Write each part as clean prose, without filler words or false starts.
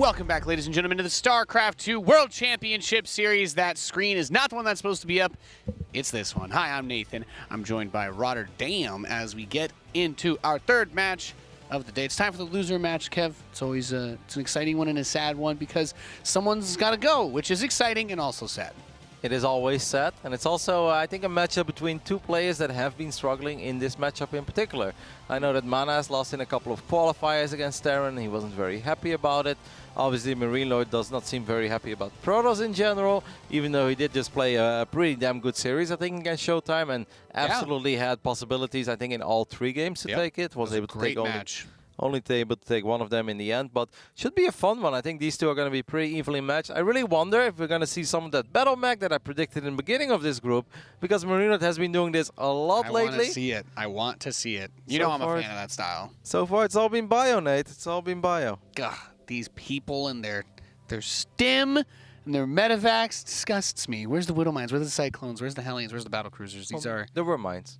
Welcome back, ladies and gentlemen, to the StarCraft 2 World Championship Series. That screen is not the one that's supposed to be up. It's this one. Hi, I'm Nathan. I'm joined by Rotterdam as we get into our third match of the day. It's time for the loser match, Kev. It's always it's an exciting one and a sad one because someone's got to go, which is exciting and also sad. It is always sad, and it's also, I think, a matchup between two players that have been struggling in this matchup in particular. I know that MaNa has lost in a couple of qualifiers against Terran. He wasn't very happy about it. Obviously, MarineLord does not seem very happy about Protoss in general, even though he did just play a pretty damn good series, I think, against Showtime, and absolutely had possibilities, I think, in all three games to take it. Was able to take only able to take one of them in the end, but should be a fun one. I think these two are going to be pretty evenly matched. I really wonder if we're going to see some of that battle mag that I predicted in the beginning of this group, because MarineLord has been doing this a lot lately. I want to see it. I want to see it. You know I'm a fan of that style. So far, it's all been bio, Nate. It's all been bio. God, these people and their stim and their medevacs disgusts me. Where's the Widow Mines? Where's the Cyclones? Where's the Hellions? Where's the Battle Cruisers? These are... There were mines.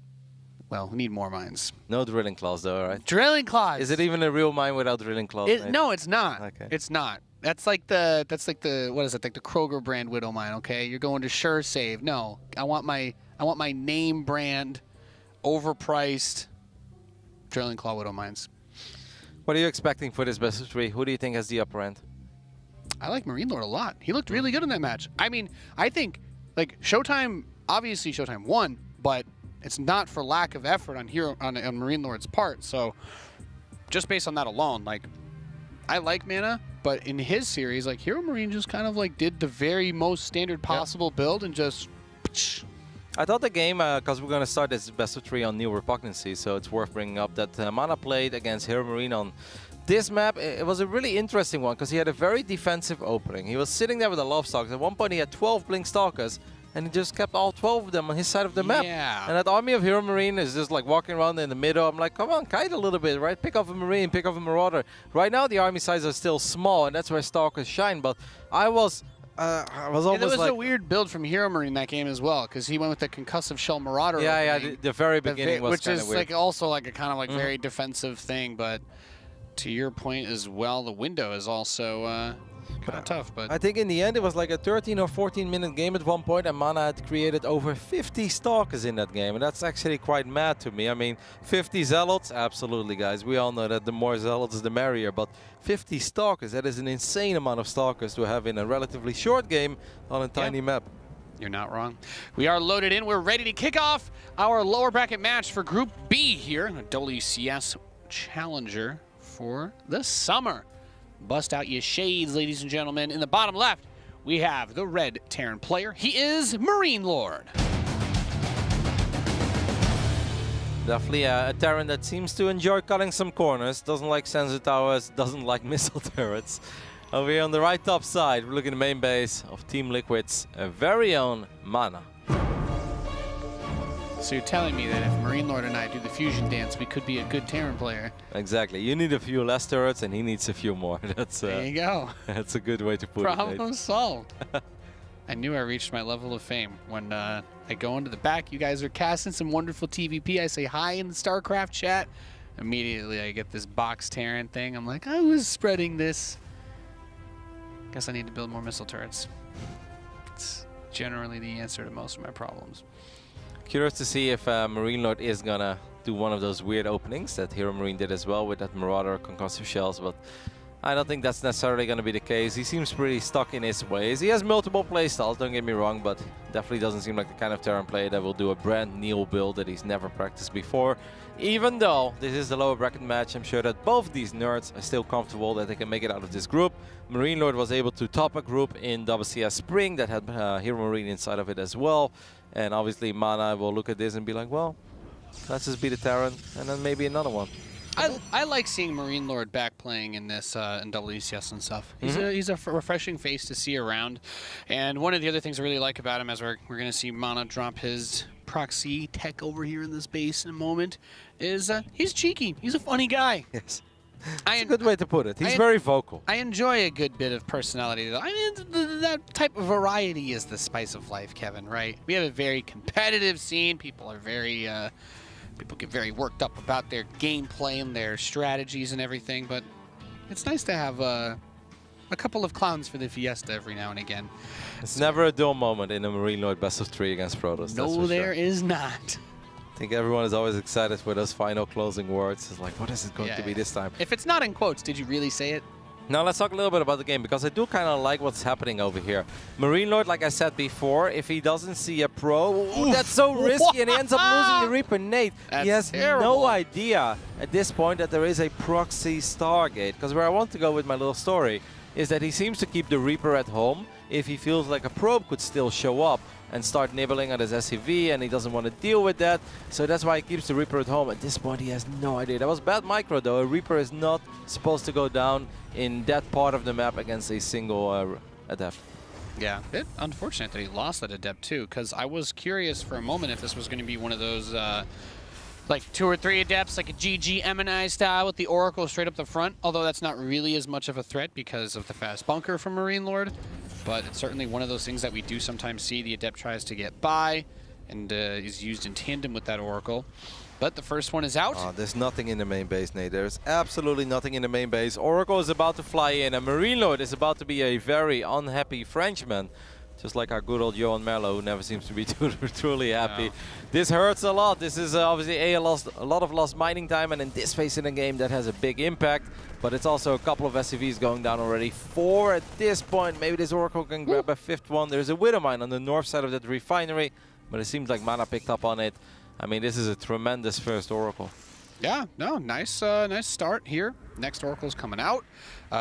Well, we need more mines. No drilling claws, though, right? Drilling claws. Is it even a real mine without drilling claws? No, it's not. Okay. It's not. That's like the what is it? Like the Kroger brand Widow Mine. Okay, you're going to Sure Save. No, I want my name brand, overpriced drilling claw Widow Mines. What are you expecting for this best of three? Who do you think has the upper end? I like MarineLord a lot. He looked really good in that match. I mean, I think like Showtime. Obviously, Showtime won, but it's not for lack of effort on MarineLord's part. So just based on that alone, like, I like MaNa, but in his series, like, Hero Marine just kind of like did the very most standard possible build and just... I thought the game, because we're going to start this best of three on New Repugnancy, so it's worth bringing up that MaNa played against Hero Marine on this map. It was a really interesting one because he had a very defensive opening. He was sitting there with a lot of stalkers. At one point, he had 12 Blink Stalkers, and he just kept all 12 of them on his side of the map. And that army of Hero Marine is just like walking around in the middle. I'm like, come on, kite a little bit, right? Pick off a Marine, pick off a Marauder. Right now, the army sizes are still small, and that's where Stalkers shine. But I was almost like... There was a weird build from Hero Marine that game as well, because he went with the Concussive Shell Marauder. Yeah, the very beginning was kind of weird. Which is like also like a kind of like very defensive thing, but to your point as well, the window is also... kind of tough, but I think in the end it was like a 13 or 14 minute game at one point, and MaNa had created over 50 Stalkers in that game, and that's actually quite mad to me. I mean, 50 Zealots, absolutely, guys. We all know that the more Zealots the merrier, but 50 Stalkers, that is an insane amount of Stalkers to have in a relatively short game on a tiny map. You're not wrong. We are loaded in. We're ready to kick off our lower bracket match for Group B here, a WCS Challenger for the summer. Bust out your shades, ladies and gentlemen. In the bottom left, we have the red Terran player. He is MarineLord. Definitely a Terran that seems to enjoy cutting some corners. Doesn't like sensor towers, doesn't like missile turrets. Over here on the right top side, we're looking at the main base of Team Liquid's very own MaNa. So you're telling me that if MarineLord and I do the fusion dance, we could be a good Terran player? Exactly. You need a few less turrets, and he needs a few more. That's there you go. That's a good way to put it. Problem solved. I knew I reached my level of fame when I go into the back. You guys are casting some wonderful TVP. I say hi in the StarCraft chat. Immediately, I get this box Terran thing. I'm like, I was spreading this. Guess I need to build more missile turrets. It's generally the answer to most of my problems. Curious to see if MarineLord is gonna do one of those weird openings that Hero Marine did as well with that Marauder concussive shells, but I don't think that's necessarily gonna be the case. He seems pretty stuck in his ways. He has multiple playstyles, don't get me wrong, but definitely doesn't seem like the kind of Terran player that will do a brand new build that he's never practiced before. Even though this is the lower bracket match, I'm sure that both these nerds are still comfortable that they can make it out of this group. MarineLord was able to top a group in WCS Spring that had Hero Marine inside of it as well. And obviously MaNa will look at this and be like, well, let's just beat a Terran and then maybe another one. I like seeing MarineLord back playing in this in WCS and stuff. He's a refreshing face to see around. And one of the other things I really like about him, as we're going to see MaNa drop his proxy tech over here in this base in a moment, is he's cheeky. He's a funny guy. Yes. That's a good way to put it. He's very vocal. I enjoy a good bit of personality. I mean, that type of variety is the spice of life, Kevin, right? We have a very competitive scene. People are very, people get very worked up about their gameplay and their strategies and everything, but it's nice to have a couple of clowns for the Fiesta every now and again. It's never a dull moment in a MarineLord best of 3 against Protoss. No, there is not. I think everyone is always excited for those final closing words. It's like, what is it going to be this time? If it's not in quotes, did you really say it? Now let's talk a little bit about the game, because I do kind of like what's happening over here. MarineLord, like I said before, if he doesn't see a pro, ooh, that's so risky, and he ends up losing the Reaper Nate. He has no idea at this point that there is a proxy Stargate, because where I want to go with my little story is that he seems to keep the Reaper at home if he feels like a probe could still show up and start nibbling at his SCV, and he doesn't want to deal with that. So that's why he keeps the Reaper at home. At this point, he has no idea. That was bad micro, though. A Reaper is not supposed to go down in that part of the map against a single Adept. Yeah, a bit unfortunate that he lost that Adept, too, because I was curious for a moment if this was going to be one of those, like 2 or 3 Adepts, like a GG MNI style with the Oracle straight up the front, although that's not really as much of a threat because of the fast bunker from MarineLord. But it's certainly one of those things that we do sometimes see. The Adept tries to get by and is used in tandem with that Oracle. But the first one is out. Oh, there's nothing in the main base, Nate. There's absolutely nothing in the main base. Oracle is about to fly in, and MarineLord is about to be a very unhappy Frenchman. Just like our good old Johan Merlo, who never seems to be truly happy. No. This hurts a lot. This is obviously a lot of lost mining time, and in this phase in the game, that has a big impact. But it's also a couple of SCVs going down already. 4 at this point. Maybe this Oracle can grab a 5th one. There's a Widow Mine on the north side of that refinery, but it seems like MaNa picked up on it. I mean, this is a tremendous first Oracle. Yeah, no, nice start here. Next Oracle's coming out.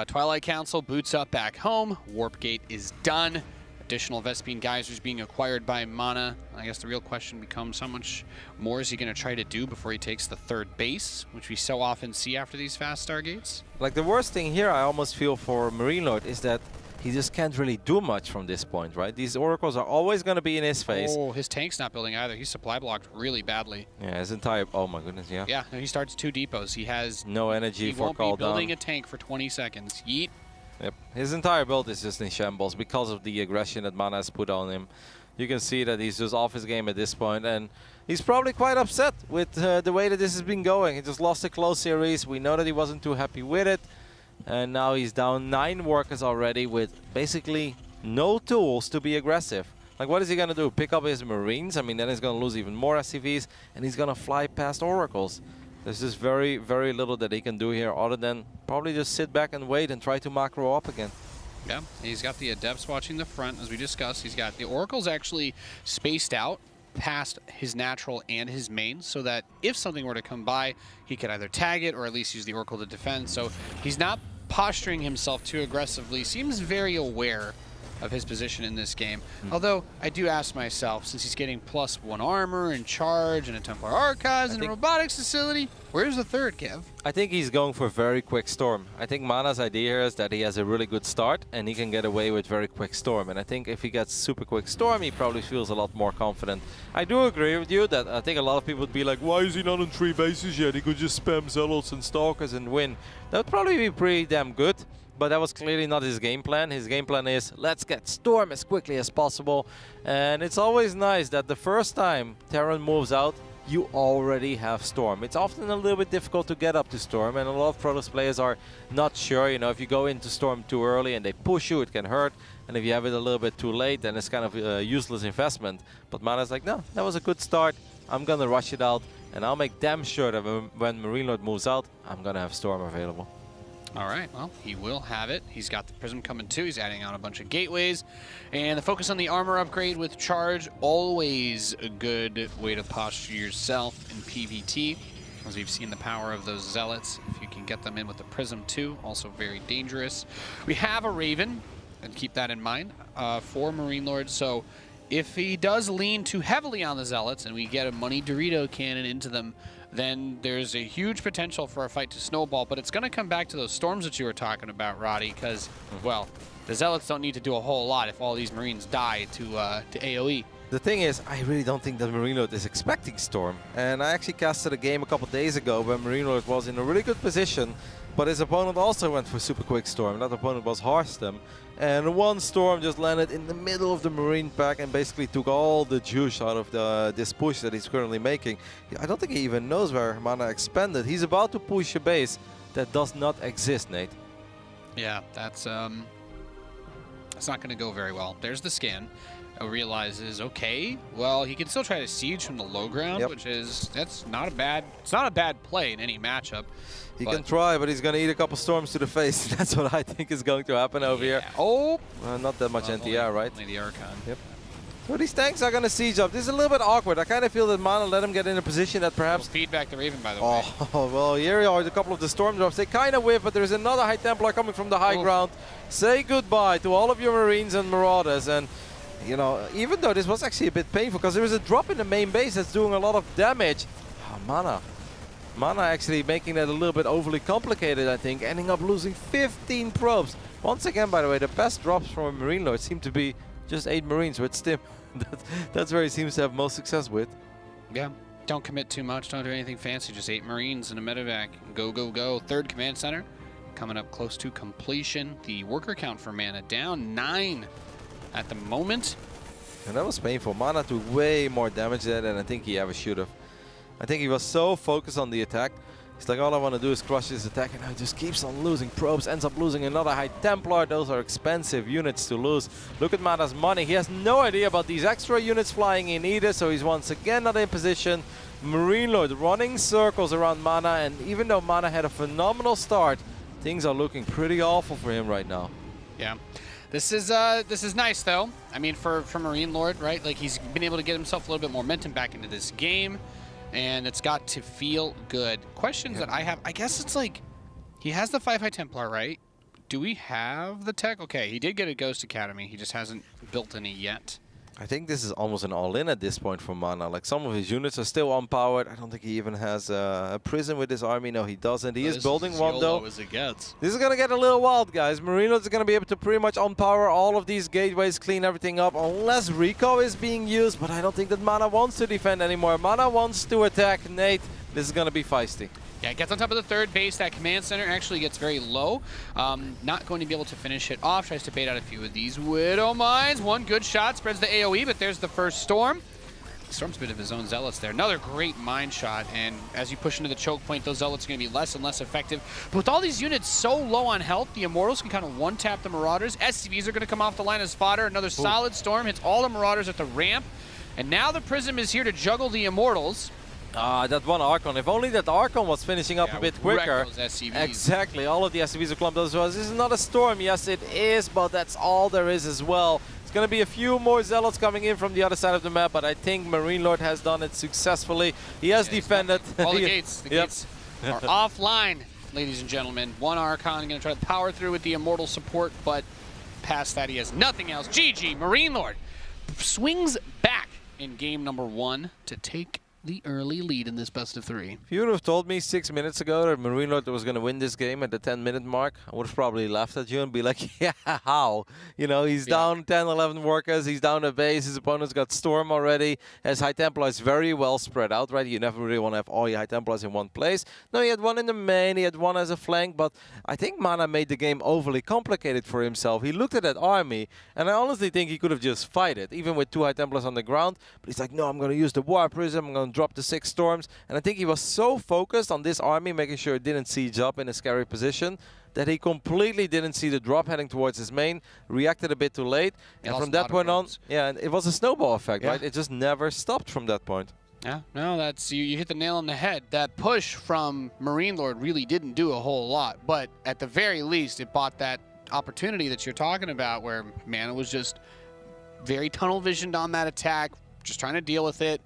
Twilight Council boots up back home. Warp Gate is done. Additional Vespene Geysers being acquired by MaNa. I guess the real question becomes how much more is he going to try to do before he takes the 3rd base, which we so often see after these fast Stargates? Like, the worst thing here I almost feel for MarineLord is that he just can't really do much from this point, right? These Oracles are always going to be in his face. Oh, his tank's not building either. He's supply blocked really badly. Yeah, his entire... Oh my goodness, yeah. Yeah, no, he starts 2 depots. He has... no energy for call down. He won't be building a tank for 20 seconds. Yeet. Yep, his entire build is just in shambles because of the aggression that MaNa has put on him. You can see that he's just off his game at this point, and he's probably quite upset with the way that this has been going. He just lost a close series. We know that he wasn't too happy with it, and now he's down 9 workers already with basically no tools to be aggressive. Like, what is he gonna do? Pick up his Marines? I mean, then he's gonna lose even more SCVs, and he's gonna fly past Oracles. There's just very, very little that he can do here other than probably just sit back and wait and try to macro up again. Yeah, he's got the Adepts watching the front, as we discussed. He's got the Oracles actually spaced out past his natural and his main, so that if something were to come by, he could either tag it or at least use the Oracle to defend. So he's not posturing himself too aggressively. Seems very aware of his position in this game. Although, I do ask myself, since he's getting +1 armor and charge and a Templar Archives and a robotics facility, where's the 3rd, Kev? I think he's going for very quick storm. I think MaNa's idea here is that he has a really good start and he can get away with very quick storm. And I think if he gets super quick storm, he probably feels a lot more confident. I do agree with you that I think a lot of people would be like, why is he not on 3 bases yet? He could just spam Zealots and Stalkers and win. That would probably be pretty damn good. But that was clearly not his game plan. His game plan is, let's get Storm as quickly as possible. And it's always nice that the first time Terran moves out, you already have Storm. It's often a little bit difficult to get up to Storm, and a lot of Protoss players are not sure. You know, if you go into Storm too early and they push you, it can hurt. And if you have it a little bit too late, then it's kind of a useless investment. But MaNa's like, no, that was a good start. I'm going to rush it out, and I'll make damn sure that when MarineLord moves out, I'm going to have Storm available. All right, well, he will have it. He's got the Prism coming too. He's adding on a bunch of gateways. And the focus on the armor upgrade with charge, always a good way to posture yourself in PvT. As we've seen the power of those Zealots. If you can get them in with the Prism too, also very dangerous. We have a Raven, and keep that in mind, for MarineLord. So if he does lean too heavily on the Zealots and we get a money Dorito cannon into them, then there's a huge potential for a fight to snowball. But it's going to come back to those storms that you were talking about, Roddy, because, well, the Zealots don't need to do a whole lot if all these Marines die to AoE. The thing is, I really don't think that MarineLord is expecting Storm. And I actually casted a game a couple days ago when MarineLord was in a really good position, but his opponent also went for super quick Storm. That opponent was Harstem. And one Storm just landed in the middle of the Marine pack and basically took all the juice out of this push that he's currently making. I don't think he even knows where MaNa expanded. He's about to push a base that does not exist, Nate. Yeah, that's It's not going to go very well. There's the scan. Realizes, okay, well, he can still try to siege from the low ground, which is, it's not a bad play in any matchup. He can try, but he's going to eat a couple storms to the face. That's what I think is going to happen over here. Oh! Not that much NTR, right? Only the Archon. Yep. So these tanks are going to siege up. This is a little bit awkward. I kind of feel that MaNa let him get in a position that perhaps... Feedback the Raven, by the way. Oh, well, here are a couple of the storm drops. They kind of whiff, but there's another High Templar coming from the high ground. Say goodbye to all of your Marines and Marauders. And, you know, even though this was actually a bit painful, because there is a drop in the main base that's doing a lot of damage. MaNa actually making that a little bit overly complicated, I think, ending up losing 15 probes. Once again, by the way, the best drops from a MarineLord seem to be just 8 Marines with Stim. That's where he seems to have most success with. Yeah, don't commit too much, don't do anything fancy, just 8 Marines and a medevac. Go, go, go. Third command center coming up close to completion. The worker count for MaNa down 9 at the moment. And that was painful. MaNa took way more damage there than I think he ever should have. I think he was so focused on the attack. He's like, all I want to do is crush this attack, and now he just keeps on losing probes, ends up losing another High Templar. Those are expensive units to lose. Look at MaNa's money. He has no idea about these extra units flying in either, so he's once again not in position. MarineLord running circles around MaNa, and even though MaNa had a phenomenal start, things are looking pretty awful for him right now. Yeah. This is nice, though. I mean, for MarineLord, right? Like, he's been able to get himself a little bit more momentum back into this game. And it's got to feel good. Questions that I have, I guess it's like, he has the 5 High Templar, right? Do we have the tech? Okay, he did get a Ghost Academy. He just hasn't built any yet. I think this is almost an all-in at this point for MaNa. Like, some of his units are still unpowered. I don't think he even has a prison with his army. No, he doesn't. He is building one, though. As it gets. This is going to get a little wild, guys. MarineLord is going to be able to pretty much unpower all of these gateways, clean everything up, unless Rico is being used. But I don't think that MaNa wants to defend anymore. MaNa wants to attack. Nate, this is going to be feisty. Yeah, it gets on top of the third base. That command center actually gets very low. Not going to be able to finish it off. Tries to bait out a few of these Widow Mines. One good shot, spreads the AoE, but there's the first Storm. Storm's a bit of his own Zealots there. Another great mine shot, and as you push into the choke point, those Zealots are going to be less and less effective. But with all these units so low on health, the Immortals can kind of one-tap the Marauders. SCVs are going to come off the line as fodder. Another solid Storm hits all the Marauders at the ramp. And now the Prism is here to juggle the Immortals. That one Archon. If only that Archon was finishing up a bit quicker. Those SCVs. Exactly. All of the SCVs are clumped as well. This is not a storm. Yes, it is, but that's all there is as well. It's going to be a few more Zealots coming in from the other side of the map, but I think MarineLord has done it successfully. He has defended. All the gates. The gates are offline, ladies and gentlemen. One Archon going to try to power through with the Immortal support, but past that he has nothing else. GG, MarineLord swings back in game number 1 to take the early lead in this best of 3. If you would have told me 6 minutes ago that MarineLord was going to win this game at the 10-minute mark, I would have probably laughed at you and be like, yeah, how? You know, he's down 10, 11 workers, he's down a base, his opponent's got Storm already, has High Templars very well spread out, right? You never really want to have all your High Templars in one place. No, he had one in the main, he had one as a flank, but I think MaNa made the game overly complicated for himself. He looked at that army, and I honestly think he could have just fight it, even with 2 High Templars on the ground, but he's like, no, I'm going to use the War Prism, I'm going to drop the 6 Storms, and I think he was so focused on this army, making sure it didn't siege up in a scary position, that he completely didn't see the drop heading towards his main, reacted a bit too late, and from that point on, and it was a snowball effect, right? It just never stopped from that point. Yeah, no, that's you hit the nail on the head. That push from MarineLord really didn't do a whole lot, but at the very least, it bought that opportunity that you're talking about, where MaNa was just very tunnel visioned on that attack, just trying to deal with it.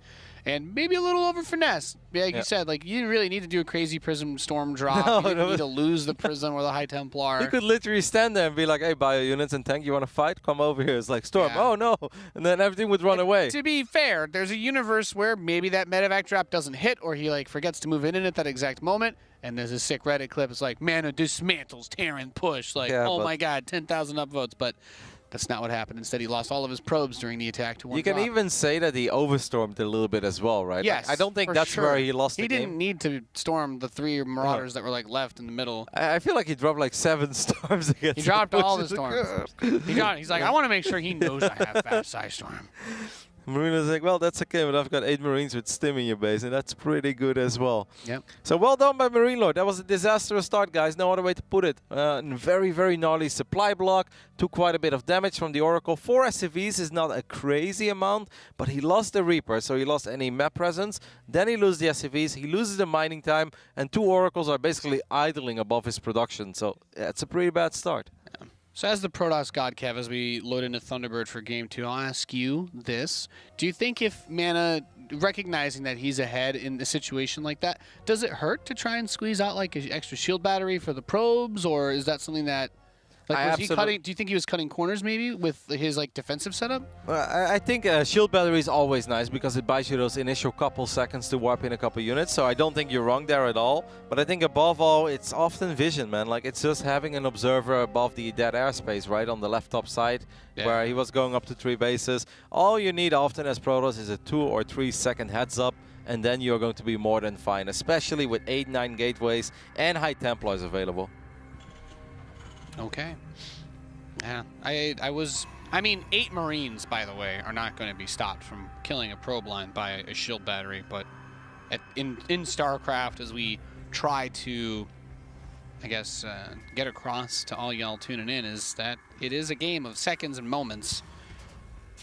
And maybe a little over finesse. Like you said, like, you didn't really need to do a crazy Prism Storm drop. You didn't need to lose the Prism or the High Templar. You could literally stand there and be like, hey, bio units and tank, you want to fight? Come over here. It's like, Storm, oh no. And then everything would run away. To be fair, there's a universe where maybe that medevac drop doesn't hit, or he like forgets to move in at that exact moment. And there's a sick Reddit clip. It's like, MaNa dismantles Terran push. Like, oh my God, 10,000 upvotes. But that's not what happened. Instead, he lost all of his probes during the attack to one You can drop. even say that he overstormed a little bit as well, right? Yes, I don't think that's where he lost the game. He didn't need to storm the 3 Marauders that were like left in the middle. I feel like he dropped like 7 storms against He dropped all the storms. He's like, I want to make sure he knows I have fast Storm. Marine is like, well, that's okay, but I've got 8 Marines with stim in your base, and that's pretty good as well. Yep. So well done by MarineLord. That was a disastrous start, guys. No other way to put it. Very, very gnarly supply block. Took quite a bit of damage from the Oracle. 4 SCVs is not a crazy amount, but he lost the Reaper, so he lost any map presence. Then he loses the SCVs, he loses the mining time, and 2 Oracles are basically idling above his production. So yeah, it's a pretty bad start. So as the Protoss God, Kev, as we load into Thunderbird for Game 2, I'll ask you this. Do you think if MaNa, recognizing that he's ahead in a situation like that, does it hurt to try and squeeze out like an extra shield battery for the probes, or is that something that... Like, was he cutting, do you think he was cutting corners maybe with his like defensive setup? I think shield battery is always nice because it buys you those initial couple seconds to warp in a couple units. So I don't think you're wrong there at all. But I think above all, it's often vision, man. Like it's just having an observer above the dead airspace, right on the left top side, where he was going up to 3 bases. All you need often as Protoss is a 2 or 3 second heads up, and then you're going to be more than fine, especially with 8-9 gateways and high Templars available. Okay. Yeah, I mean, 8 Marines, by the way, are not going to be stopped from killing a probe line by a shield battery, but in StarCraft, as we try to, I guess, get across to all y'all tuning in, is that it is a game of seconds and moments.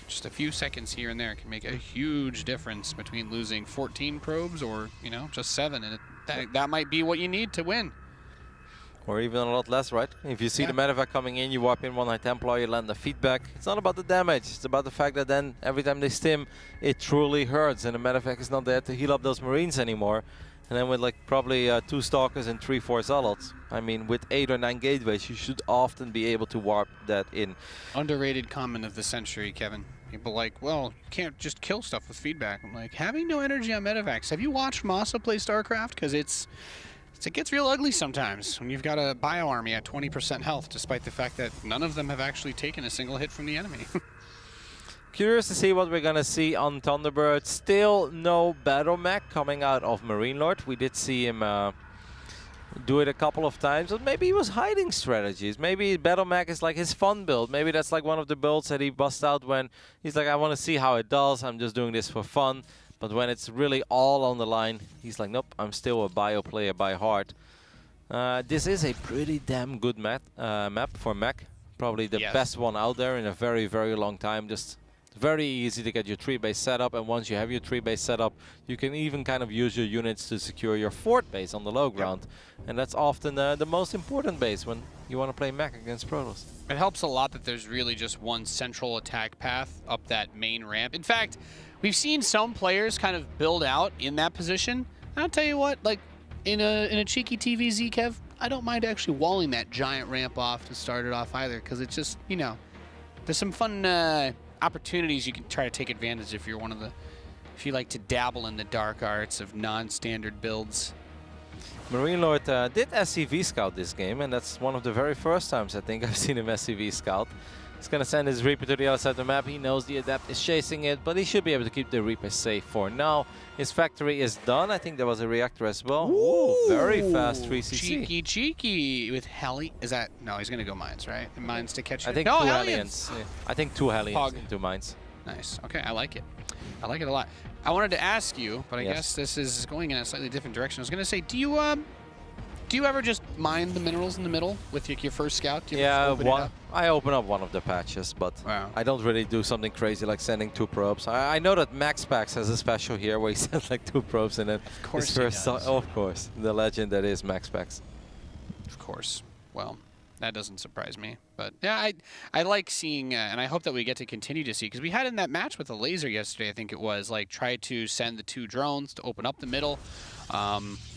Just a few seconds here and there can make a huge difference between losing 14 probes or, you know, just 7, and that might be what you need to win. Or even a lot less, right? If you see the medevac coming in, you warp in 1 high Templar, you land the feedback. It's not about the damage, it's about the fact that then every time they stim, it truly hurts, and the medevac is not there to heal up those Marines anymore. And then with like probably 2 Stalkers and 3-4 Zealots, I mean, with 8 or 9 gateways, you should often be able to warp that in. Underrated comment of the century, Kevin. People like, well, you can't just kill stuff with feedback. I'm like, having no energy on medevacs. Have you watched Masa play StarCraft? Because it gets real ugly sometimes when you've got a bio army at 20% health, despite the fact that none of them have actually taken a single hit from the enemy. Curious to see what we're gonna see on Thunderbird. Still no battle mech coming out of MarineLord. We did see him do it a couple of times, but maybe he was hiding strategies. Maybe battle mech is like his fun build. Maybe that's like one of the builds that he busts out when he's like, I want to see how it does. I'm just doing this for fun. But when it's really all on the line, he's like, nope, I'm still a bio player by heart. This is a pretty damn good map for mech. Probably the best one out there in a very, very long time. Just very easy to get your 3-base setup. And once you have your 3-base setup, you can even kind of use your units to secure your 4th base on the low ground. And that's often the most important base when you want to play mech against Protoss. It helps a lot that there's really just one central attack path up that main ramp. In fact, we've seen some players kind of build out in that position. And I'll tell you what, like in a cheeky TVZ, Kev, I don't mind actually walling that giant ramp off to start it off either, because it's just, you know, there's some fun opportunities you can try to take advantage if you're if you like to dabble in the dark arts of non-standard builds. MarineLord did SCV scout this game, and that's one of the very first times I think I've seen him SCV scout. He's going to send his Reaper to the other side of the map. He knows the Adept is chasing it, but he should be able to keep the Reaper safe for now. His factory is done. I think there was a reactor as well. Ooh, very fast 3CC. Cheeky with Heli. Is that... No, he's going to go mines, right? And mines to catch it. I think 2 Hellions. Yeah. I think 2 Hellions into mines. Nice. Okay, I like it. I like it a lot. I wanted to ask you, but I guess this is going in a slightly different direction. I was going to say, do you ever just mine the minerals in the middle with your first scout? I open up one of the patches, but I don't really do something crazy like sending 2 probes. I know that MaxPax has a special here where he sends like 2 probes and then his first... Of course, the legend that is MaxPax. Of course. Well, that doesn't surprise me. But yeah, I like seeing, and I hope that we get to continue to see, because we had in that match with the laser yesterday, I think it was, like try to send the 2 drones to open up the middle.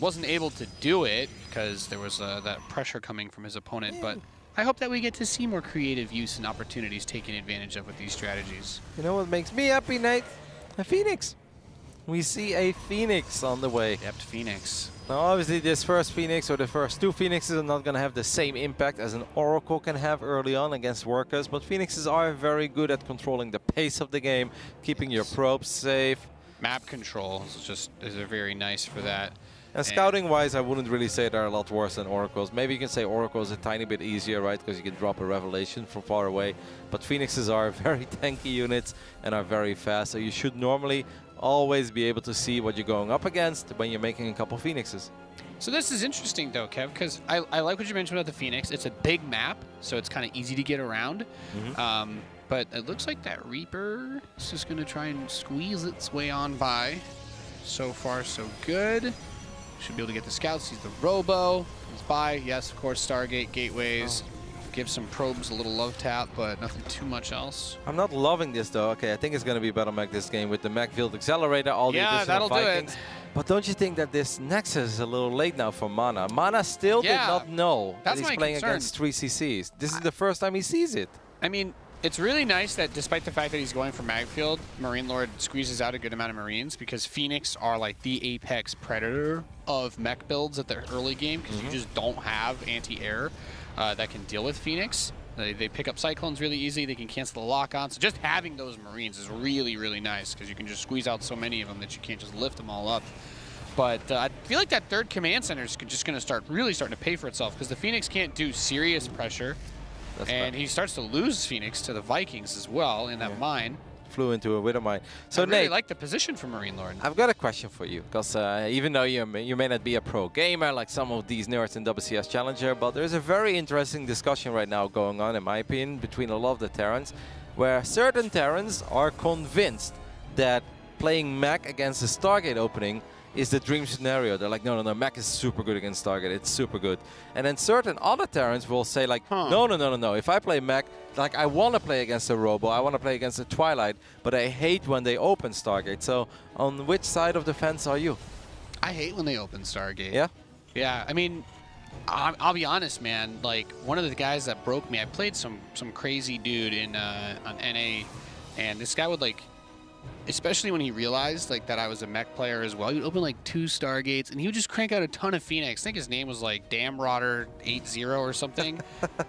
Wasn't able to do it because there was that pressure coming from his opponent, but I hope that we get to see more creative use and opportunities taken advantage of with these strategies. You know what makes me happy, Nate? A Phoenix. We see a Phoenix on the way. Yep, Phoenix. Now obviously this first Phoenix or the first 2 Phoenixes are not going to have the same impact as an Oracle can have early on against workers, but Phoenixes are very good at controlling the pace of the game, keeping your probes safe. Map control is very nice for that. And scouting-wise, I wouldn't really say they're a lot worse than Oracles. Maybe you can say Oracles a tiny bit easier, right? Because you can drop a Revelation from far away. But Phoenixes are very tanky units and are very fast. So you should normally always be able to see what you're going up against when you're making a couple Phoenixes. So this is interesting, though, Kev, because I like what you mentioned about the Phoenix. It's a big map, so it's kind of easy to get around. But it looks like that Reaper is just going to try and squeeze its way on by. So far, so good. Should be able to get the scouts. He's the Robo. He's by. Yes, of course, Stargate, Gateways. Give some probes a little love tap, but nothing too much else. I'm not loving this, though. Okay, I think it's going to be better mech this game with the mech field accelerator, all the additional Vikings. Do it. But don't you think that this Nexus is a little late now for MaNa? MaNa still did not know that he's playing against 3 CCs. This is the first time he sees it. I mean, it's really nice that despite the fact that he's going for Magfield, MarineLord squeezes out a good amount of Marines, because Phoenix are like the apex predator of mech builds at the early game, because you just don't have anti-air that can deal with Phoenix. They pick up Cyclones really easy. They can cancel the lock-on. So just having those Marines is really, really nice, because you can just squeeze out so many of them that you can't just lift them all up. But I feel like that third command center is just going to start starting to pay for itself, because the Phoenix can't do serious pressure. And he starts to lose Phoenix to the Vikings as well in that mine. Flew into a Widow mine. So I really Nate, like the position for MarineLord. I've got a question for you, because even though you may not be a pro gamer like some of these nerds in WCS Challenger, but there's a very interesting discussion right now going on, in my opinion, between a lot of the Terrans, where certain Terrans are convinced that playing mech against a Stargate opening is the dream scenario. They're like, no, mech is super good against Stargate. It's super good. And then certain other Terrans will say like, no. If I play mech, like I want to play against a Robo, I want to play against a Twilight, but I hate when they open Stargate. So on which side of the fence are you? I hate when they open Stargate. Yeah? Yeah, I mean, I'll be honest, man. Like, one of the guys that broke me, I played some crazy dude in on NA, and this guy would like, especially when he realized like that I was a mech player as well, he would open like 2 Stargates, and he would just crank out a ton of Phoenix. I think his name was like Damrodder 80 or something.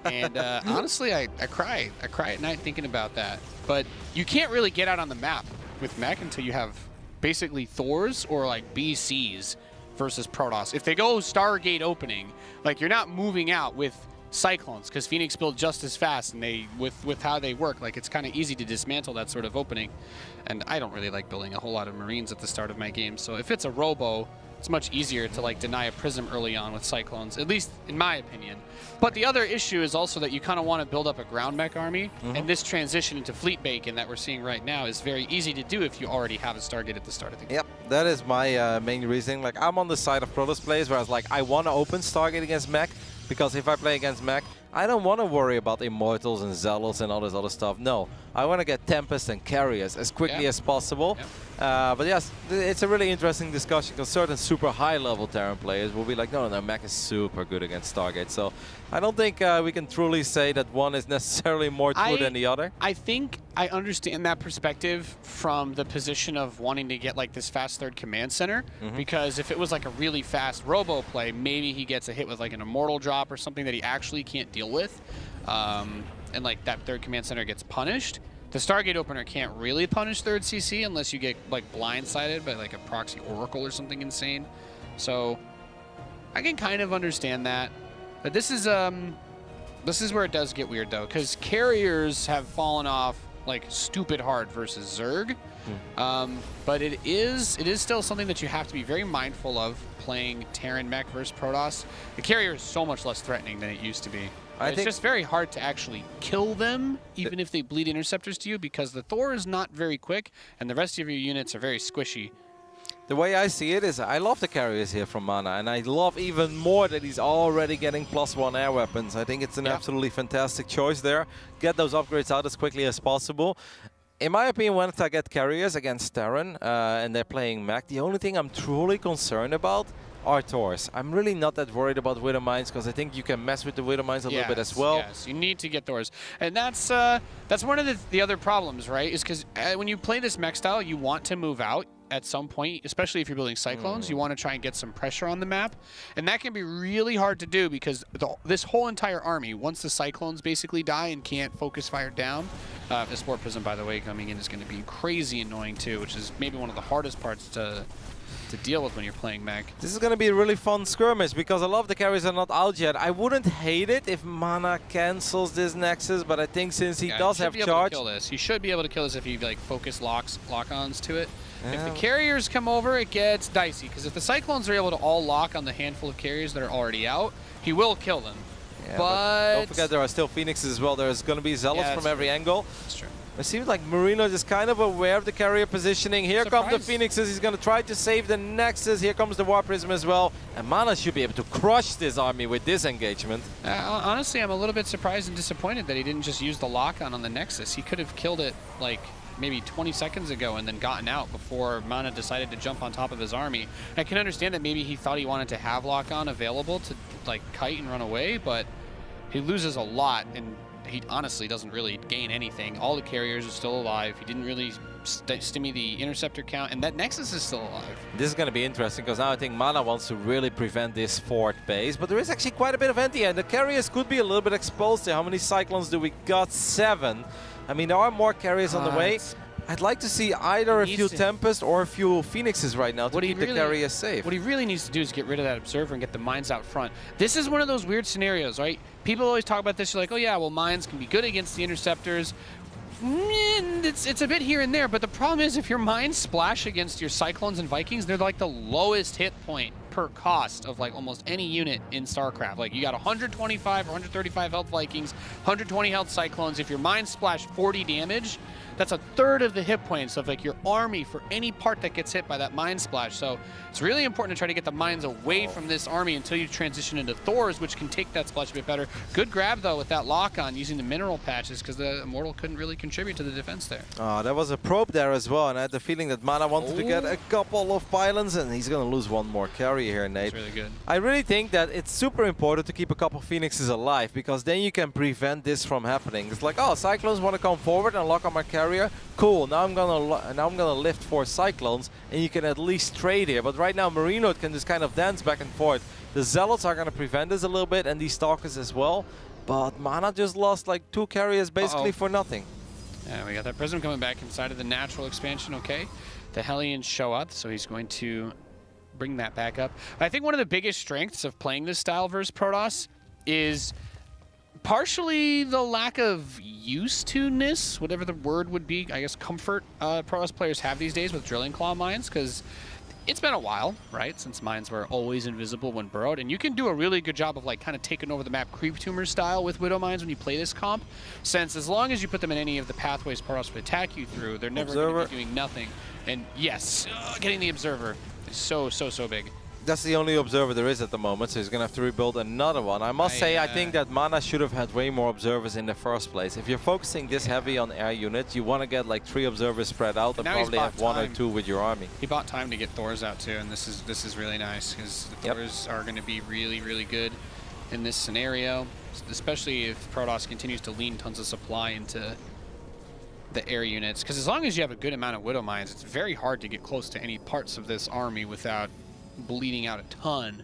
And honestly, I cry at night thinking about that. But you can't really get out on the map with mech until you have basically Thors or like BCs versus Protoss. If they go Stargate opening, like you're not moving out with Cyclones, because Phoenix build just as fast, and they with how they work, like it's kind of easy to dismantle that sort of opening. And I don't really like building a whole lot of Marines at the start of my game, so if it's a Robo, it's much easier to like deny a Prism early on with Cyclones, at least in my opinion. But the other issue is also that you kind of want to build up a ground mech army, and this transition into fleet bacon that we're seeing right now is very easy to do if you already have a Stargate at the start of the game. Yep, that is my main reasoning. Like, I'm on the side of Protoss plays, where I was like, I want to open Stargate against mech, because if I play against mech, I don't want to worry about Immortals and Zealots and all this other stuff. No, I want to get Tempest and Carriers as quickly as possible. But yes, it's a really interesting discussion, because certain super high-level Terran players will be like, no, mech is super good against Stargate. So I don't think we can truly say that one is necessarily more true than the other. I think I understand that perspective from the position of wanting to get like this fast third command center, because if it was like a really fast Robo play, maybe he gets a hit with like an Immortal drop or something that he actually can't deal with, and like that third command center gets punished. The Stargate opener can't really punish third CC unless you get like blindsided by like a proxy Oracle or something insane. So I can kind of understand that. But this is where it does get weird though, because Carriers have fallen off like stupid hard versus Zerg. But it is still something that you have to be very mindful of playing Terran mech versus Protoss. The Carrier is so much less threatening than it used to be. It's just very hard to actually kill them, even if they bleed interceptors to you, because the Thor is not very quick, and the rest of your units are very squishy. The way I see it is, I love the Carriers here from MaNa, and I love even more that he's already getting +1 air weapons. I think it's an absolutely fantastic choice there. Get those upgrades out as quickly as possible. In my opinion, once I get Carriers against Terran and they're playing mech, the only thing I'm truly concerned about are Thors. I'm really not that worried about Widow Mines, because I think you can mess with the Widow Mines a little bit as well. Yes, you need to get Thors. And that's one of the other problems, right? Is because when you play this mech style, you want to move out at some point, especially if you're building Cyclones. You want to try and get some pressure on the map. And that can be really hard to do, because this whole entire army, once the Cyclones basically die and can't focus fire down, the Sport Prism, by the way, coming in is going to be crazy annoying too, which is maybe one of the hardest parts to to deal with when you're playing mech. This is going to be a really fun skirmish because a lot of the carries are not out yet. I wouldn't hate it if MaNa cancels this Nexus, but I think since he does have charge... He should be able to kill this if he like focus lock-ons to it. Yeah. If the carriers come over, it gets dicey, because if the Cyclones are able to all lock on the handful of carriers that are already out, he will kill them. Yeah, but don't forget there are still Phoenixes as well. There's going to be Zealots from every angle. That's true. It seems like MarineLord is kind of aware of the carrier positioning. Here come the Phoenixes. He's going to try to save the Nexus. Here comes the War Prism as well. And MaNa should be able to crush this army with this engagement. Honestly, I'm a little bit surprised and disappointed that he didn't just use the lock-on the Nexus. He could have killed it like maybe 20 seconds ago and then gotten out before MaNa decided to jump on top of his army. I can understand that maybe he thought he wanted to have lock-on available to like kite and run away, but he loses a lot, and he honestly doesn't really gain anything. All the carriers are still alive. He didn't really stimmy the interceptor count, and that Nexus is still alive. This is going to be interesting because now I think MaNa wants to really prevent this fort base, but there is actually quite a bit of anti, and the carriers could be a little bit exposed there. How many Cyclones do we got? 7. I mean, there are more carriers on the way. I'd like to see either a few Tempest or a few Phoenixes right now to keep the carriers safe. What he really needs to do is get rid of that Observer and get the mines out front. This is one of those weird scenarios, right? People always talk about this. You're like, oh yeah, well, mines can be good against the interceptors. It's a bit here and there, but the problem is if your mines splash against your Cyclones and Vikings, they're like the lowest hit point per cost of like almost any unit in StarCraft. Like you got 125 or 135 health Vikings, 120 health Cyclones. If your mines splash 40 damage, that's a third of the hit points of like your army for any part that gets hit by that mine splash. So it's really important to try to get the mines away from this army until you transition into Thors, which can take that splash a bit better. Good grab though with that lock on using the mineral patches, because the Immortal couldn't really contribute to the defense there. Oh, there was a probe there as well, and I had the feeling that MaNa wanted to get a couple of pylons, and he's going to lose one more carry here, Nate. That's really good. I really think that it's super important to keep a couple of Phoenixes alive, because then you can prevent this from happening. It's like, oh, Cyclones want to come forward and lock on my carrier. Cool. Now I'm gonna lift 4 Cyclones, and you can at least trade here. But right now, MarineLord can just kind of dance back and forth. The Zealots are gonna prevent this a little bit, and these Stalkers as well. But MaNa just lost like 2 carriers basically for nothing. Yeah, we got that Prism coming back inside of the natural expansion. Okay, the Hellions show up, so he's going to bring that back up. I think one of the biggest strengths of playing this style versus Protoss is partially the lack of used to-ness, whatever the word would be, I guess comfort Protoss players have these days with drilling claw mines, because it's been a while, right, since mines were always invisible when burrowed, and you can do a really good job of like kind of taking over the map creep tumor style with Widow mines when you play this comp, since as long as you put them in any of the pathways Protoss would attack you through, they're never going to be doing nothing. And yes, getting the Observer is so big. That's the only Observer there is at the moment, so he's going to have to rebuild another one. I must say, I think that MaNa should have had way more Observers in the first place. If you're focusing this heavy on air units, you want to get like 3 Observers spread out and probably have 1 or 2 with your army. He bought time to get Thors out too, and this is really nice, because the Thors are going to be really good in this scenario, especially if Protoss continues to lean tons of supply into the air units. Because as long as you have a good amount of Widow mines, it's very hard to get close to any parts of this army without bleeding out a ton.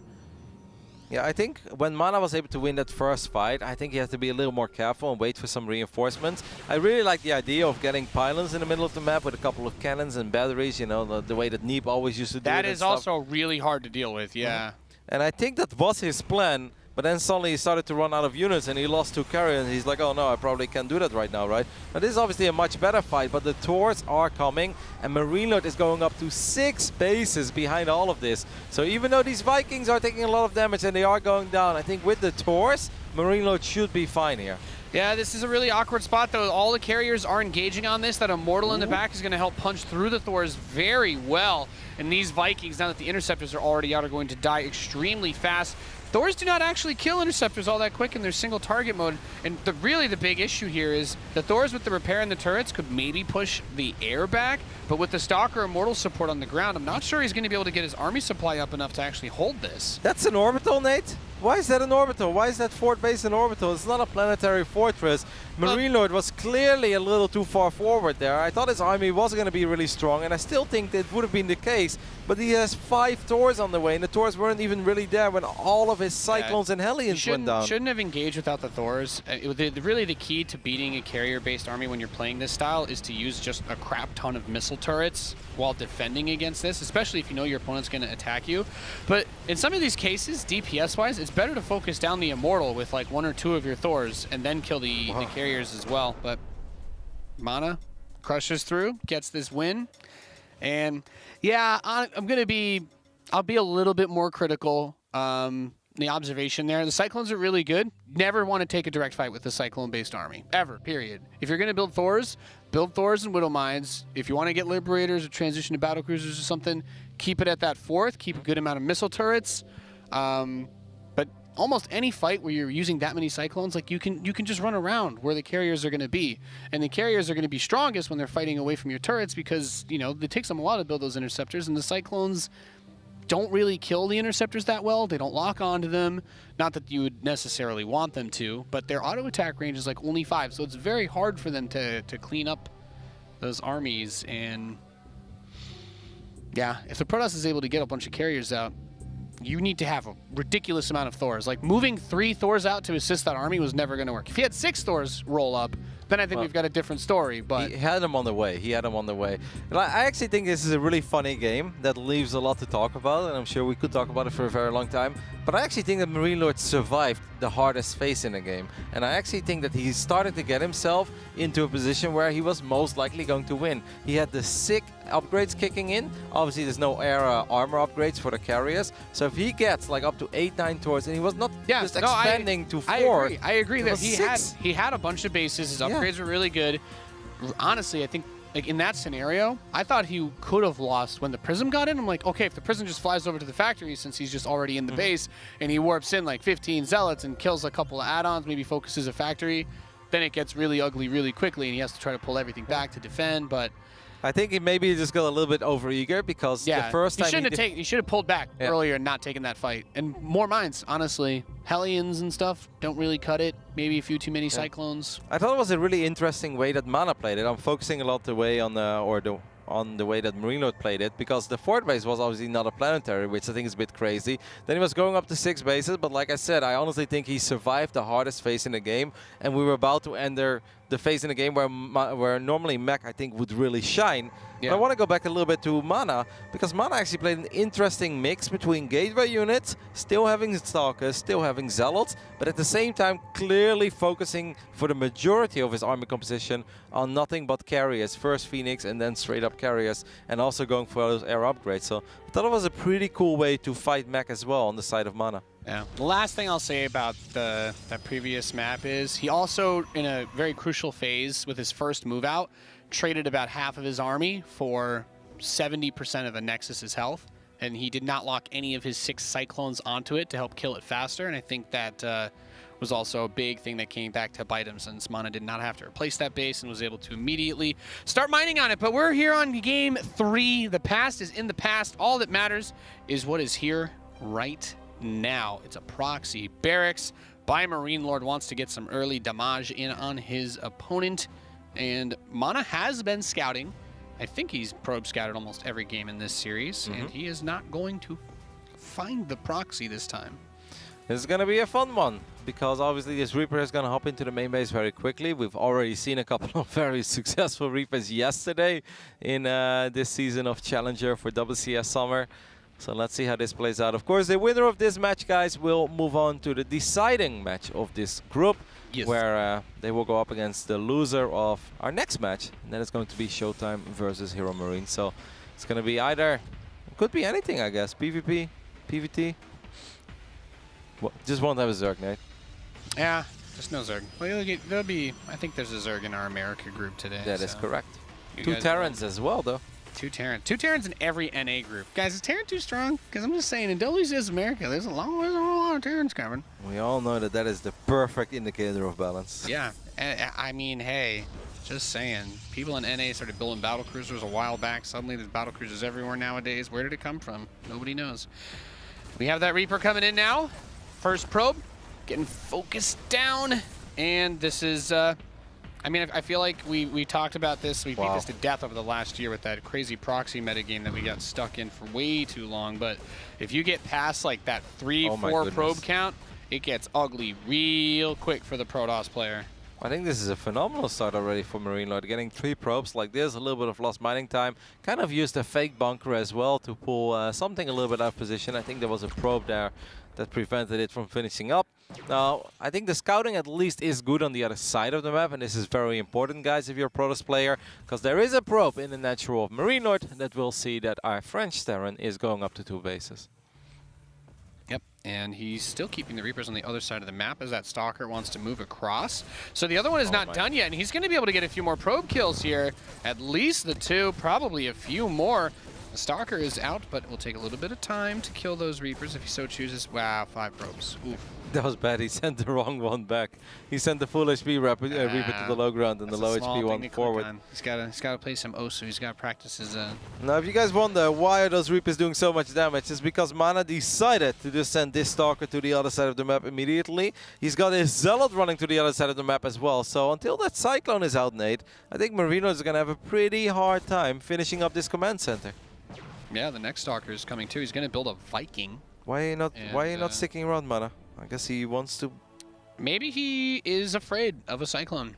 Yeah, I think when MaNa was able to win that first fight, I think he has to be a little more careful and wait for some reinforcements. I really like the idea of getting pylons in the middle of the map with a couple of cannons and batteries, you know, the way that Neep always used to do it. That is also really hard to deal with, yeah. And I think that was his plan, but then suddenly he started to run out of units and he lost 2 carriers, and he's like, oh no, I probably can't do that right now, right? Now this is obviously a much better fight, but the Thors are coming, and MarineLord is going up to 6 bases behind all of this. So even though these Vikings are taking a lot of damage and they are going down, I think with the Thors, MarineLord should be fine here. Yeah, this is a really awkward spot, though. All the carriers are engaging on this. That Immortal in the back is going to help punch through the Thors very well. And these Vikings, now that the Interceptors are already out, are going to die extremely fast. Thors do not actually kill Interceptors all that quick in their single target mode. And really the big issue here is the Thors with the repair and the turrets could maybe push the air back, but with the Stalker Immortal support on the ground, I'm not sure he's going to be able to get his army supply up enough to actually hold this. That's an orbital, Nate? Why is that an orbital? Why is that fort base an orbital? It's not a planetary fortress. MarineLord was clearly a little too far forward there. I thought his army was going to be really strong, and I still think that would have been the case. But he has 5 Thors on the way, and the Thors weren't even really there when all of his Cyclones and Hellions went down. Shouldn't have engaged without the Thors. Really, the key to beating a carrier-based army when you're playing this style is to use just a crap ton of missile turrets while defending against this, especially if you know your opponent's going to attack you. But in some of these cases, DPS-wise, it's better to focus down the Immortal with like 1 or 2 of your Thors and then kill the carriers as well. But MaNa crushes through, gets this win. And yeah, I'll be a little bit more critical. The observation there, the Cyclones are really good. Never want to take a direct fight with a Cyclone-based army, ever, period. If you're going to build Thors and Widow Mines. If you want to get Liberators or transition to Battlecruisers or something, keep it at that 4th, keep a good amount of missile turrets. But almost any fight where you're using that many Cyclones, like you can just run around where the carriers are going to be. And the carriers are going to be strongest when they're fighting away from your turrets because, you know, it takes them a while to build those interceptors, and the Cyclones don't really kill the interceptors that well. They don't lock onto them. Not that you would necessarily want them to, but their auto attack range is like only 5, so it's very hard for them to clean up those armies. And yeah, if the Protoss is able to get a bunch of carriers out, you need to have a ridiculous amount of Thors. Like moving 3 Thors out to assist that army was never going to work. If he had 6 Thors roll up, then I think we've got a different story. But he had them on the way. And I actually think this is a really funny game that leaves a lot to talk about, and I'm sure we could talk about it for a very long time. But I actually think that MarineLord survived the hardest phase in the game, and I actually think that he started to get himself into a position where he was most likely going to win. He had the sick upgrades kicking in. Obviously, there's no armor upgrades for the carriers, so if he gets like up to 8-9 Thors, and he was not just expanding to 4. I agree that he had a bunch of bases. His upgrades were really good. Honestly, I think like in that scenario, I thought he could have lost when the Prism got in. I'm like, okay, if the Prism just flies over to the factory since he's just already in the base and he warps in like 15 Zealots and kills a couple of add-ons, maybe focuses a factory, then it gets really ugly really quickly and he has to try to pull everything back to defend. But I think he maybe just got a little bit overeager because the first time he should have pulled back earlier and not taken that fight. And more mines, honestly. Hellions and stuff don't really cut it. Maybe a few too many Cyclones. I thought it was a really interesting way that MaNa played it. I'm focusing a lot the way on the way that MarineLord played it, because the 4th base was obviously not a planetary, which I think is a bit crazy. Then he was going up to 6 bases, but like I said, I honestly think he survived the hardest phase in the game, and we were about to enter the phase in the game where normally Mech, I think, would really shine. Yeah. But I want to go back a little bit to MaNa, because MaNa actually played an interesting mix between gateway units, still having Stalkers, still having Zealots, but at the same time clearly focusing for the majority of his army composition on nothing but carriers. First Phoenix and then straight up carriers, and also going for those air upgrades. So I thought it was a pretty cool way to fight Mech as well on the side of MaNa. Yeah. The last thing I'll say about that previous map is he also, in a very crucial phase with his first move out, traded about half of his army for 70% of a Nexus's health, and he did not lock any of his 6 Cyclones onto it to help kill it faster, and I think that was also a big thing that came back to bite him, since MaNa did not have to replace that base and was able to immediately start mining on it. But we're here on game 3. The past is in the past. All that matters is what is here right now. It's a proxy barracks by MarineLord. Wants to get some early damage in on his opponent, and MaNa has been scouting. I think he's probe scouted almost every game in this series, and he is not going to find the proxy this time. This is going to be a fun one, because obviously this Reaper is going to hop into the main base very quickly. We've already seen a couple of very successful Reapers yesterday in this season of Challenger for WCS Summer. So let's see how this plays out. Of course, the winner of this match, guys, will move on to the deciding match of this group, where they will go up against the loser of our next match. And then it's going to be Showtime versus Hero Marine. So it's going to be either, it could be anything, I guess. PvP, PvT. Well, just won't have a Zerg, Nate. Yeah, just no Zerg. Well, there'll be, I think there's a Zerg in our America group today. That is correct. 2 Terrans as well, though. 2 Terrans. 2 Terrans in every NA group. Guys, is Terran too strong? Because I'm just saying, in WCS America, there's a lot of Terrans coming. We all know that that is the perfect indicator of balance. Yeah. I mean, hey, just saying. People in NA started building battlecruisers a while back. Suddenly there's battlecruisers everywhere nowadays. Where did it come from? Nobody knows. We have that Reaper coming in now. First probe, getting focused down. And this is I mean, I feel like we talked about this. We beat this to death over the last year with that crazy proxy metagame that we got stuck in for way too long. But if you get past like that 3-4 probe count, it gets ugly real quick for the Protoss player. I think this is a phenomenal start already for MarineLord. Getting 3 probes like this, a little bit of lost mining time. Kind of used a fake bunker as well to pull something a little bit out of position. I think there was a probe there that prevented it from finishing up. Now, I think the scouting at least is good on the other side of the map, and this is very important, guys, if you're a Protoss player, because there is a probe in the natural of MarineLord that will see that our French Terran is going up to 2 bases. Yep, and he's still keeping the Reapers on the other side of the map as that Stalker wants to move across. So the other one is not done yet, and he's going to be able to get a few more probe kills here. At least the 2, probably a few more. The Stalker is out, but it will take a little bit of time to kill those Reapers if he so chooses. Wow, 5 probes. Oof. That was bad. He sent the wrong one back. He sent the full HP Reaper to the low ground and the low HP one forward. He's got to play some Osu. He's got to practice his... Now, if you guys wonder why are those Reapers doing so much damage, it's because MaNa decided to just send this Stalker to the other side of the map immediately. He's got his Zealot running to the other side of the map as well. So until that Cyclone is out, Nate, I think MarineLord is going to have a pretty hard time finishing up this command center. Yeah, the next Stalker is coming too. He's going to build a Viking. Why are you not sticking around, MaNa? I guess he wants to... Maybe he is afraid of a Cyclone.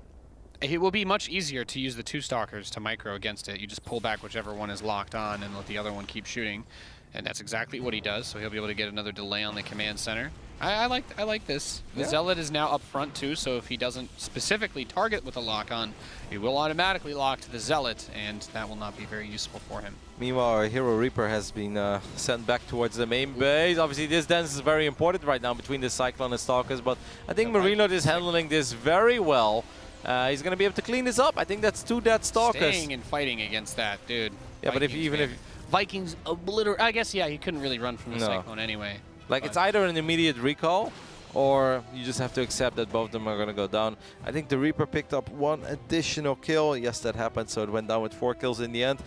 It will be much easier to use the 2 Stalkers to micro against it. You just pull back whichever one is locked on and let the other one keep shooting. And that's exactly what he does, so he'll be able to get another delay on the command center. I like this. The Zealot is now up front too, so if he doesn't specifically target with a lock-on, he will automatically lock to the Zealot, and that will not be very useful for him. Meanwhile, our Hero Reaper has been sent back towards the main base. Obviously, this dance is very important right now between the Cyclone and Stalkers, but I think MarineLord is handling this very well. He's going to be able to clean this up. I think that's 2 dead Stalkers. Staying and fighting against that, dude. Yeah, but even if... Vikings obliterate... I guess, yeah, he couldn't really run from the Cyclone anyway. Like, it's either an immediate recall, or you just have to accept that both of them are going to go down. I think the Reaper picked up 1 additional kill. Yes, that happened, so it went down with 4 kills in the end.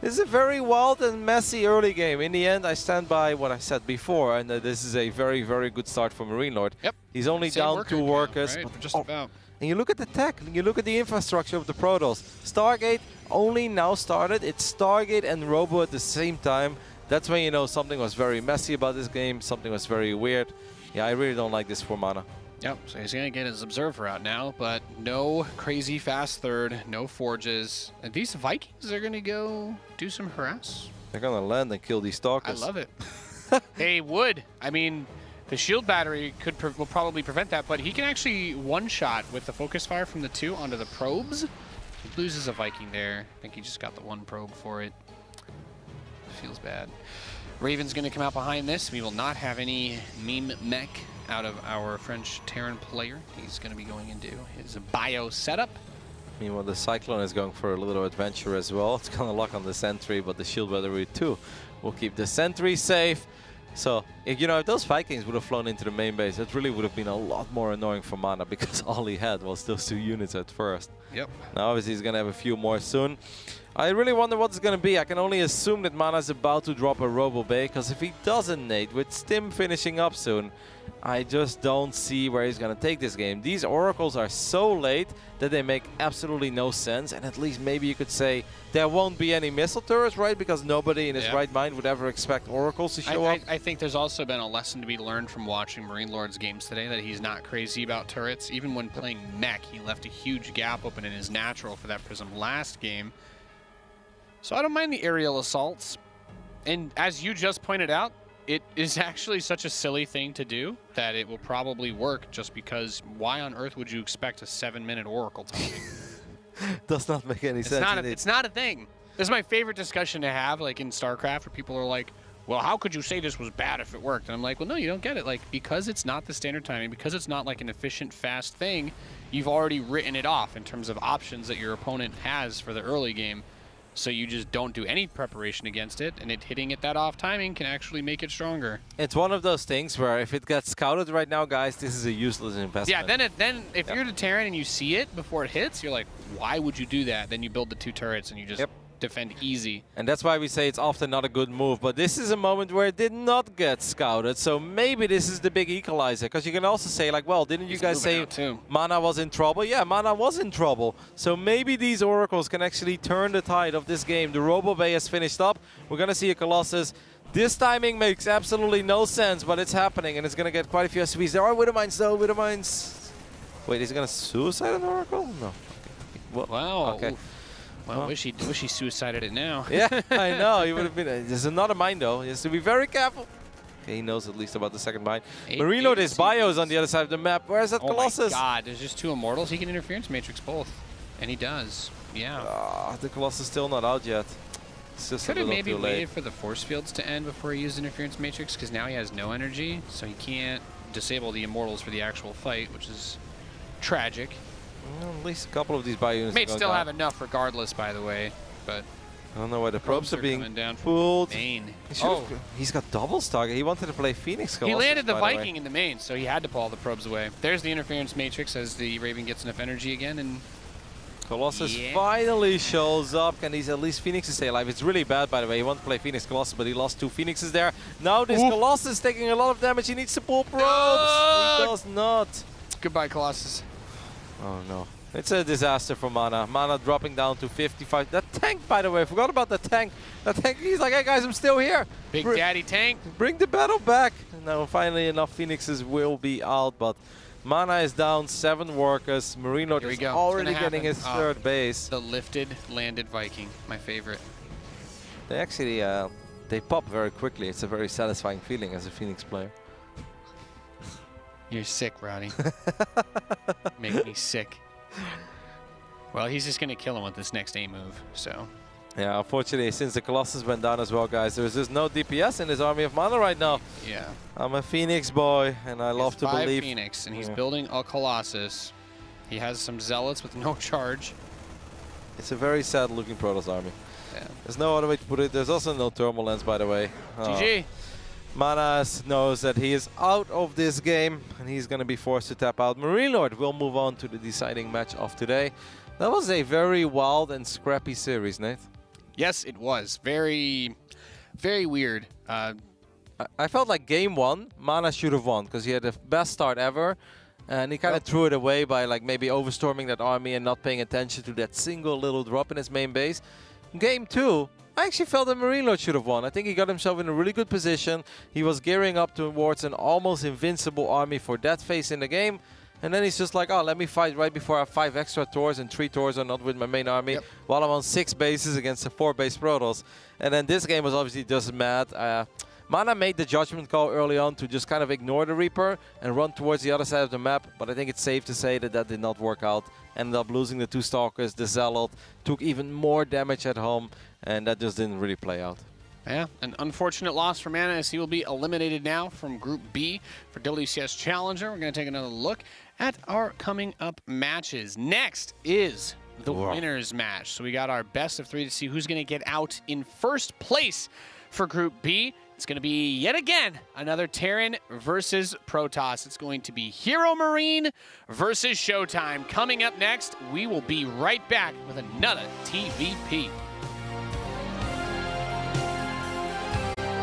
This is a very wild and messy early game. In the end, I stand by what I said before, and this is a very, very good start for MarineLord. Yep. He's only down 2 workers. Right? But just about. And you look at the tech, you look at the infrastructure of the Protoss. Stargate only now started. It's Stargate and Robo at the same time. That's when you know something was very messy about this game, something was very weird. Yeah, I really don't like this for MaNa. Yep, so he's going to get his Observer out now, but no crazy fast third, no forges. And these Vikings are going to go do some harass. They're going to land and kill these Stalkers. I love it. They would. I mean, the shield battery will probably prevent that, but he can actually one-shot with the focus fire from the 2 onto the probes. He loses a Viking there. I think he just got the 1 probe for it. Feels bad. Raven's going to come out behind this. We will not have any meme mech out of our French Terran player. He's going to be going into his bio setup. Meanwhile, the Cyclone is going for a little adventure as well. It's going to lock on the sentry, but the shield battery too will keep the sentry safe. So, if those Vikings would have flown into the main base, it really would have been a lot more annoying for MaNa because all he had was those 2 units at first. Yep. Now, obviously, he's going to have a few more soon. I really wonder what it's going to be. I can only assume that MaNa is about to drop a Robo Bay, because if he doesn't, Nate, with Stim finishing up soon, I just don't see where he's going to take this game. These Oracles are so late that they make absolutely no sense, and at least maybe you could say there won't be any missile turrets, right? Because nobody in his right mind would ever expect Oracles to show up. I think there's also been a lesson to be learned from watching MarineLord's games today, that he's not crazy about turrets. Even when playing mech, he left a huge gap open in his natural for that Prism last game. So I don't mind the aerial assaults. And as you just pointed out, it is actually such a silly thing to do that it will probably work, just because why on earth would you expect a 7-minute Oracle time? Does not make any sense. It's not a thing. This is my favorite discussion to have, like in StarCraft, where people are like, well, how could you say this was bad if it worked? And I'm like, well, no, you don't get it. Like, because it's not the standard timing, because it's not like an efficient, fast thing, you've already written it off in terms of options that your opponent has for the early game. So you just don't do any preparation against it, and hitting it that off timing can actually make it stronger. It's one of those things where if it gets scouted right now, guys, this is a useless investment. Yeah, then if you're the Terran and you see it before it hits, you're like, why would you do that? Then you build the 2 turrets and you just defend easy. And that's why we say it's often not a good move. But this is a moment where it did not get scouted. So maybe this is the big equalizer. Because you can also say, like, well, didn't you guys say MaNa was in trouble? Yeah, MaNa was in trouble. So maybe these Oracles can actually turn the tide of this game. The Robo Bay has finished up. We're going to see a Colossus. This timing makes absolutely no sense, but it's happening. And it's going to get quite a few SCVs. There are Widow Mines, though. Widow Mines. Wait, is he going to suicide an Oracle? No. Well, wow. Okay. Well, wish he suicided it now. Yeah, I know. He would have been. There's another mine though. He has to be very careful. Okay, he knows at least about the second mine. MarineLord is bios on the other side of the map. Where's that Colossus? Oh my God! There's just 2 Immortals. He can interference matrix both, and he does. Yeah. The Colossus is still not out yet. It's just could have maybe waited for the force fields to end before he used interference matrix, because now he has no energy, so he can't disable the Immortals for the actual fight, which is tragic. Well, at least a couple of these bio units. May still have enough regardless, by the way, but I don't know why the probes are being down pulled. Main. He's got double target. He wanted to play Phoenix Colossus. He landed the Viking in the main, so he had to pull all the probes away. There's the interference matrix as the Raven gets enough energy again, and Colossus finally shows up. Can he at least Phoenix stay alive? It's really bad, by the way. He wanted to play Phoenix Colossus, but he lost 2 Phoenixes there. Now this Colossus is taking a lot of damage. He needs to pull probes. He does not. Goodbye, Colossus. Oh no. It's a disaster for MaNa. MaNa dropping down to 55. That tank, by the way, I forgot about the tank. That tank, he's like, hey guys, I'm still here. Big Daddy tank. Bring the battle back. Now finally enough Phoenixes will be out, but MaNa is down 7 workers. MarineLord is already getting his 3rd base. The lifted landed Viking, my favorite. They actually, they pop very quickly. It's a very satisfying feeling as a Phoenix player. You're sick, Roddy. Make me sick. Well, he's just going to kill him with this next A move, so. Yeah, unfortunately, since the Colossus went down as well, guys, there's just no DPS in this army of MaNa right now. Yeah. I'm a Phoenix boy, and I love to believe. 5 Phoenix, and he's building a Colossus. He has some Zealots with no charge. It's a very sad-looking Protoss army. Yeah. There's no other way to put it. There's also no thermal lens, by the way. GG. MaNa knows that he is out of this game, and he's going to be forced to tap out. MarineLord will move on to the deciding match of today. That was a very wild and scrappy series, Nate. Yes, it was. Very, very weird. I felt like game 1, MaNa should have won, because he had the best start ever, and he kind of threw it away by like maybe overstorming that army and not paying attention to that single little drop in his main base. Game 2, I actually felt that MarineLord should have won. I think he got himself in a really good position. He was gearing up towards an almost invincible army for that phase in the game. And then he's just like, oh, let me fight right before I have 5 extra tours, and 3 tours are not with my main army, while I'm on 6 bases against a 4-base Protoss. And then this game was obviously just mad. MaNa made the judgment call early on to just kind of ignore the Reaper and run towards the other side of the map. But I think it's safe to say that that did not work out. Ended up losing the 2 Stalkers, the Zealot, took even more damage at home, and that just didn't really play out. Yeah, an unfortunate loss for MaNa as he will be eliminated now from Group B for WCS Challenger. We're going to take another look at our coming up matches. Next is the winners match. So we got our best of 3 to see who's going to get out in first place for Group B. It's going to be, yet again, another Terran versus Protoss. It's going to be Hero Marine versus Showtime. Coming up next, we will be right back with another TVP.